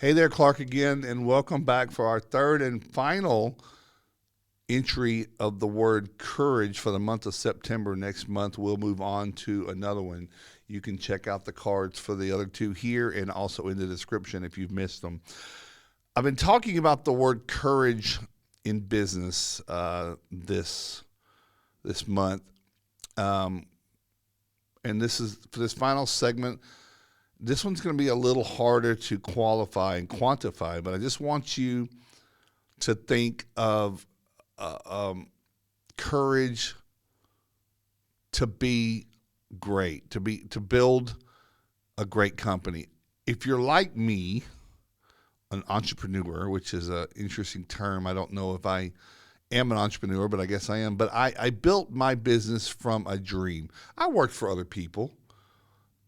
Hey there, Clark again, and welcome back for our third and final entry of the word courage for the month of September. Next month, we'll move on to another one. You can check out the cards for the other two here and also in the description if you've missed them. I've been talking about the word courage in business this month, um, and this is for this final segment. This one's going to be a little harder to qualify and quantify, but I just want you to think of uh, um, courage to be great, to build a great company. If you're like me, an entrepreneur, which is an interesting term. I don't know if I am an entrepreneur, but I guess I am. But I built my business from a dream. I worked for other people.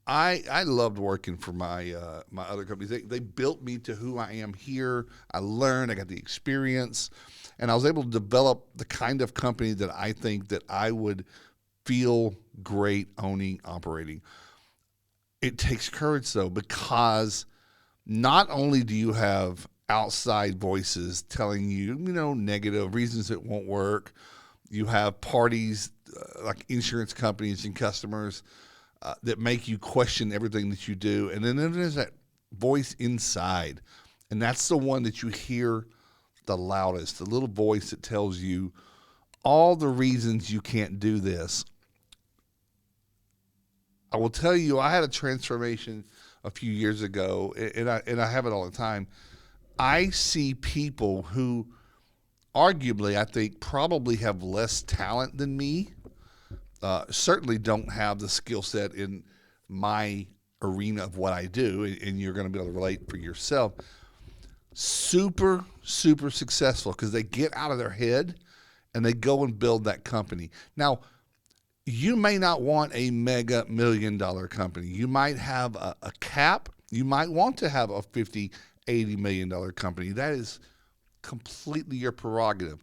I loved working for my other companies. They built me to who I am here. I learned. I got the experience, and I was able to develop the kind of company that I think that I would feel great owning, operating. It takes courage though, because not only do you have outside voices telling you, negative reasons it won't work. You have parties like insurance companies and customers that make you question everything that you do. And then there's that voice inside. And that's the one that you hear the loudest, the little voice that tells you all the reasons you can't do this. I will tell you, I had a transformation a few years ago, and I have it all the time. I see people who arguably, I think, probably have less talent than me, certainly don't have the skill set in my arena of what I do, and you're going to be able to relate for yourself. Super, super successful because they get out of their head and they go and build that company. Now, you may not want a mega $1 million company. You might have a cap. You might want to have a $50, $80 million company. That is completely your prerogative.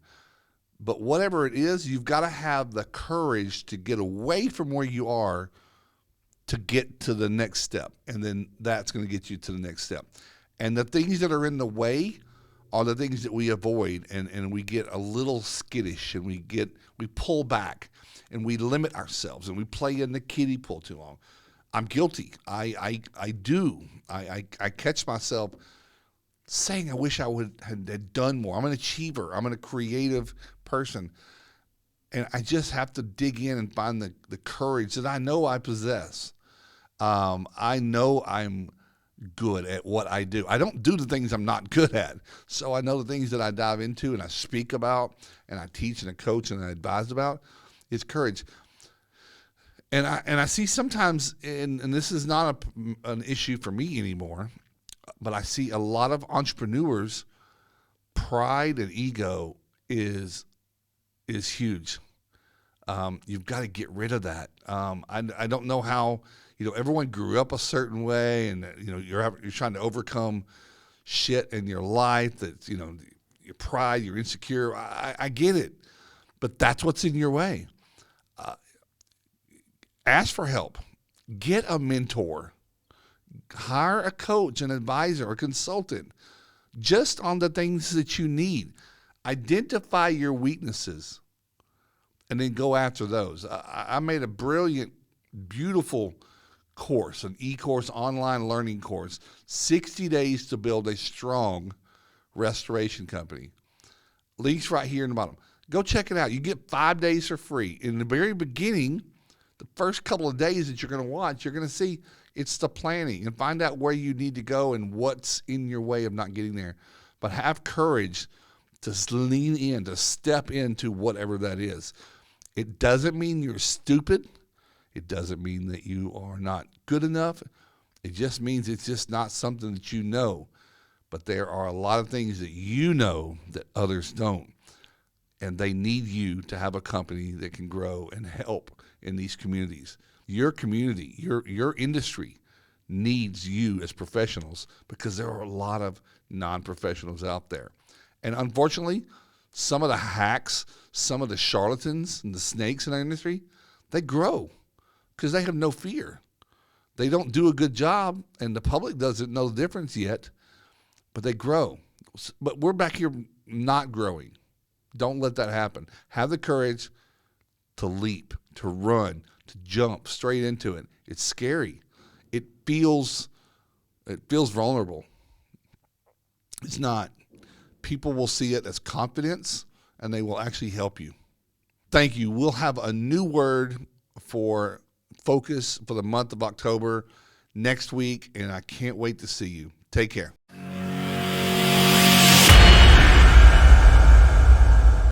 But whatever it is, you've got to have the courage to get away from where you are to get to the next step. And then that's going to get you to the next step. And the things that are in the way are the things that we avoid, and we get a little skittish, and we pull back, and we limit ourselves, and we play in the kiddie pool too long. I'm guilty. I do. I catch myself saying I wish I had done more. I'm an achiever. I'm a creative person. And I just have to dig in and find the courage that I know I possess. I know I'm good at what I do. I don't do the things I'm not good at. So I know the things that I dive into and I speak about and I teach and I coach and I advise about is courage. And I see sometimes, and this is not an issue for me anymore, but I see a lot of entrepreneurs, pride and ego is huge. You've got to get rid of that. I don't know how, everyone grew up a certain way, and you're trying to overcome shit in your life that your pride, you're insecure. I get it, but that's what's in your way. Ask for help. Get a mentor. Hire a coach, an advisor, a consultant, just on the things that you need. Identify your weaknesses and then go after those. I made a brilliant, beautiful course, an e-course, online learning course, 60 days to build a strong restoration company. Links right here in the bottom. Go check it out. You get 5 days for free. In the very beginning, the first couple of days that you're going to watch, you're going to see it's the planning and find out where you need to go and what's in your way of not getting there. But have courage to lean in, to step into whatever that is. It doesn't mean you're stupid. It doesn't mean that you are not good enough. It just means it's just not something that you know. But there are a lot of things that you know that others don't. And they need you to have a company that can grow and help in these communities. Your community, your industry needs you as professionals because there are a lot of non-professionals out there. And unfortunately, some of the hacks, some of the charlatans and the snakes in our industry, they grow because they have no fear. They don't do a good job, and the public doesn't know the difference yet. but they grow. But we're back here not growing. Don't let that happen. Have the courage to leap, to run, to jump straight into it. It's scary. It feels vulnerable. It's not. People will see it as confidence, and they will actually help you. Thank you. We'll have a new word for focus for the month of October next week, and I can't wait to see you. Take care.